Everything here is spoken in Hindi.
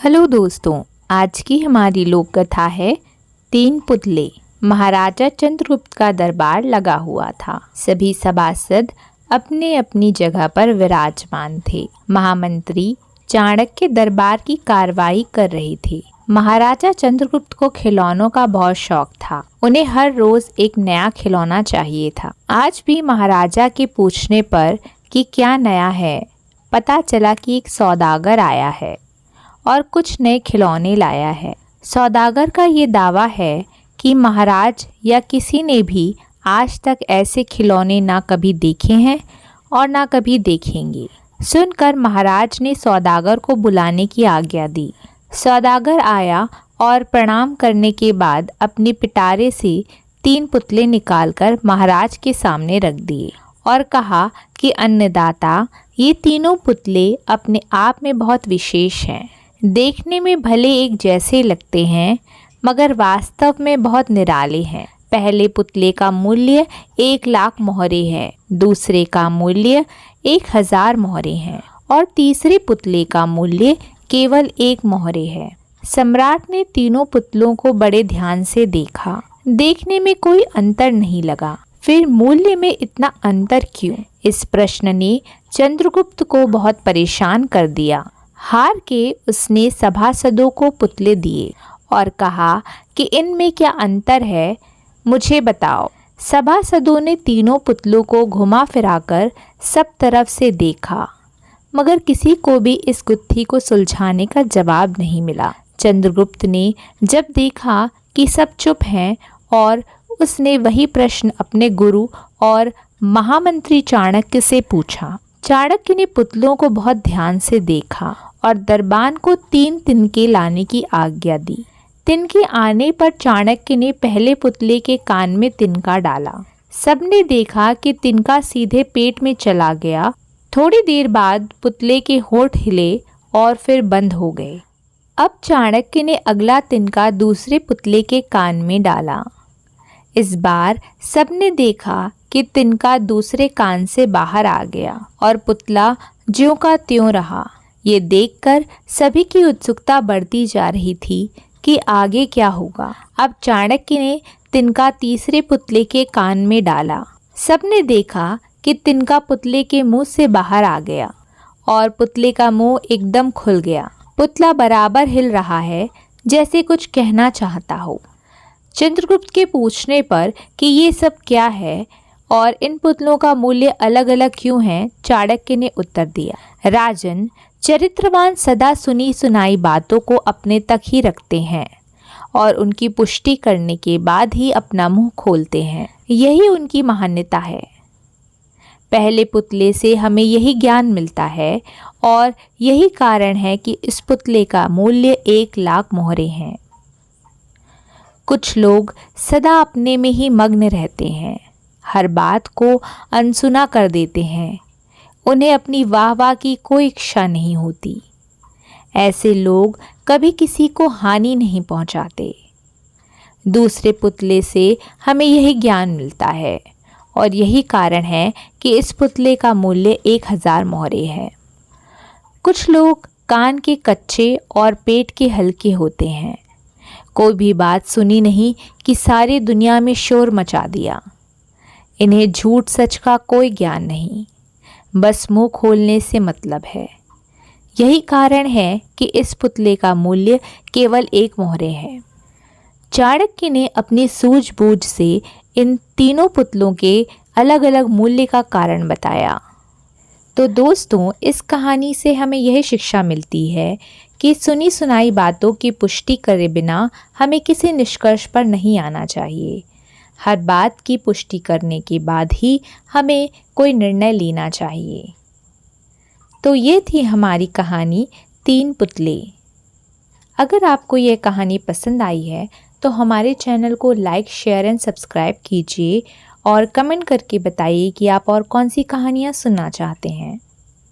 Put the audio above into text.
हेलो दोस्तों, आज की हमारी लोक कथा है तीन पुतले। महाराजा चंद्रगुप्त का दरबार लगा हुआ था। सभी सभासद अपने अपनी जगह पर विराजमान थे। महामंत्री चाणक्य दरबार की कार्रवाई कर रहे थे। महाराजा चंद्रगुप्त को खिलौनों का बहुत शौक था। उन्हें हर रोज एक नया खिलौना चाहिए था। आज भी महाराजा के पूछने पर कि क्या नया है, पता चला कि एक सौदागर आया है और कुछ नए खिलौने लाया है। सौदागर का ये दावा है कि महाराज या किसी ने भी आज तक ऐसे खिलौने ना कभी देखे हैं और ना कभी देखेंगे। सुनकर महाराज ने सौदागर को बुलाने की आज्ञा दी। सौदागर आया और प्रणाम करने के बाद अपने पिटारे से तीन पुतले निकालकर महाराज के सामने रख दिए और कहा कि अन्नदाता, ये तीनों पुतले अपने आप में बहुत विशेष हैं। देखने में भले एक जैसे लगते हैं मगर वास्तव में बहुत निराले हैं। पहले पुतले का मूल्य 1,00,000 मोहरे है, दूसरे का मूल्य 1,000 मोहरे हैं और तीसरे पुतले का मूल्य केवल 1 मोहरे है। सम्राट ने तीनों पुतलों को बड़े ध्यान से देखा। देखने में कोई अंतर नहीं लगा। फिर मूल्य में इतना अंतर क्यों? इस प्रश्न ने चंद्रगुप्त को बहुत परेशान कर दिया। हार के उसने सभासदों को पुतले दिए और कहा कि इनमें क्या अंतर है, मुझे बताओ। सभासदों ने तीनों पुतलों को घुमा फिराकर सब तरफ से देखा मगर किसी को भी इस गुत्थी को सुलझाने का जवाब नहीं मिला। चंद्रगुप्त ने जब देखा कि सब चुप हैं और उसने वही प्रश्न अपने गुरु और महामंत्री चाणक्य से पूछा। चाणक्य ने पुतलों को बहुत ध्यान से देखा और दरबान को 3 तिनके लाने की आज्ञा दी। तिनके आने पर चाणक्य ने पहले पुतले के कान में तिनका डाला। सबने देखा कि तिनका सीधे पेट में चला गया। थोड़ी देर बाद पुतले के होंठ हिले और फिर बंद हो गए। अब चाणक्य ने अगला तिनका दूसरे पुतले के कान में डाला। इस बार सबने देखा कि तिनका दूसरे कान से बाहर आ गया और पुतला ज्यों का त्यों रहा। ये देखकर सभी की उत्सुकता बढ़ती जा रही थी कि आगे क्या होगा। अब चाणक्य ने तिनका तीसरे पुतले के कान में डाला। सबने देखा कि तिनका पुतले के मुंह से बाहर आ गया और पुतले का मुंह एकदम खुल गया। पुतला बराबर हिल रहा है जैसे कुछ कहना चाहता हो। चंद्रगुप्त के पूछने पर कि ये सब क्या है और इन पुतलों का मूल्य अलग अलग क्यों है, चाणक्य ने उत्तर दिया, राजन, चरित्रवान सदा सुनी सुनाई बातों को अपने तक ही रखते हैं और उनकी पुष्टि करने के बाद ही अपना मुंह खोलते हैं। यही उनकी महान्यता है। पहले पुतले से हमें यही ज्ञान मिलता है और यही कारण है कि इस पुतले का मूल्य 1,00,000 मोहरे हैं। कुछ लोग सदा अपने में ही मग्न रहते हैं, हर बात को अनसुना कर देते हैं। उन्हें अपनी वाह की कोई इच्छा नहीं होती। ऐसे लोग कभी किसी को हानि नहीं पहुंचाते। दूसरे पुतले से हमें यही ज्ञान मिलता है और यही कारण है कि इस पुतले का मूल्य 1,000 मोहरे है। कुछ लोग कान के कच्चे और पेट के हल्के होते हैं। कोई भी बात सुनी नहीं कि सारी दुनिया में शोर मचा दिया। इन्हें झूठ सच का कोई ज्ञान नहीं, बस मुंह खोलने से मतलब है। यही कारण है कि इस पुतले का मूल्य केवल 1 मोहरे है। चाणक्य ने अपनी सूझबूझ से इन तीनों पुतलों के अलग अलग मूल्य का कारण बताया। तो दोस्तों, इस कहानी से हमें यह शिक्षा मिलती है कि सुनी सुनाई बातों की पुष्टि करे बिना हमें किसी निष्कर्ष पर नहीं आना चाहिए। हर बात की पुष्टि करने के बाद ही हमें कोई निर्णय लेना चाहिए। तो ये थी हमारी कहानी 3 पुतले। अगर आपको यह कहानी पसंद आई है तो हमारे चैनल को लाइक, शेयर एंड सब्सक्राइब कीजिए और कमेंट करके बताइए कि आप और कौन सी कहानियाँ सुनना चाहते हैं।